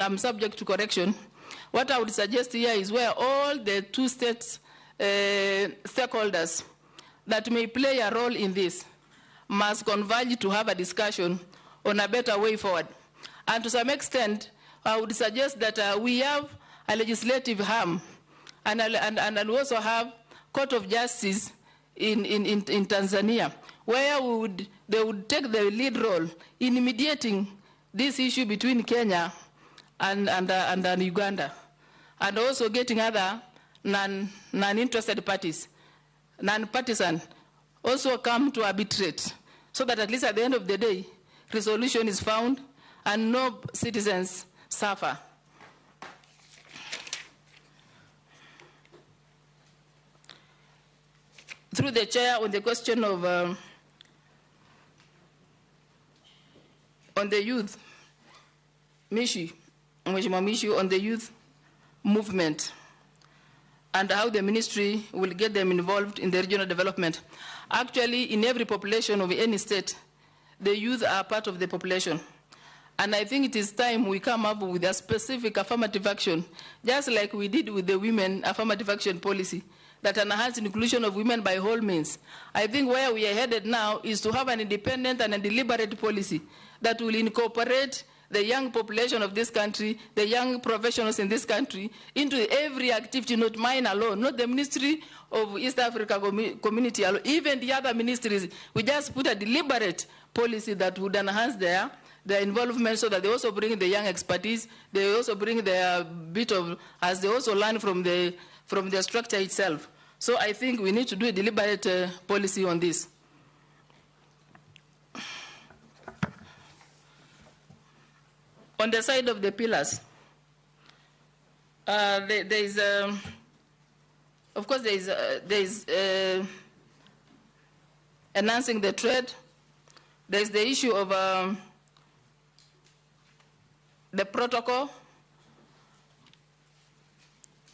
I'm subject to correction. What I would suggest here is where all the two states stakeholders that may play a role in this must converge to have a discussion on a better way forward. And to some extent, I would suggest that we have a legislative arm and we also have Court of Justice in Tanzania, where they would take the lead role in mediating this issue between Kenya and Uganda, and also getting other non-interested parties, non-partisan, also come to arbitrate, so that at least at the end of the day, resolution is found and no citizens suffer. Through the chair, on the question of on the youth, Mishi, on the youth movement and how the ministry will get them involved in the regional development. Actually, in every population of any state, the youth are part of the population. And I think it is time we come up with a specific affirmative action, just like we did with the women affirmative action policy, that enhances inclusion of women by all means. I think where we are headed now is to have an independent and a deliberate policy that will incorporate the young population of this country, the young professionals in this country, into every activity, not mine alone, not the Ministry of East Africa Community alone, even the other ministries. We just put a deliberate policy that would enhance their involvement, so that they also bring the young expertise, they also bring their bit of, as they also learn from the structure itself. So I think we need to do a deliberate policy on this. On the side of the pillars, there is, of course, there is enhancing the trade. There is the issue of the protocol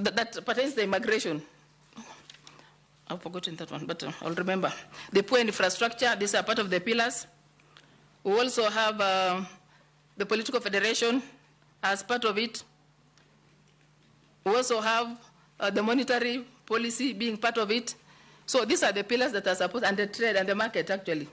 that pertains to immigration. I've forgotten that one, but I'll remember. The poor infrastructure, these are part of the pillars. We also have the political federation as part of it. We also have the monetary policy being part of it. So these are the pillars that are supposed, and the trade and the market actually.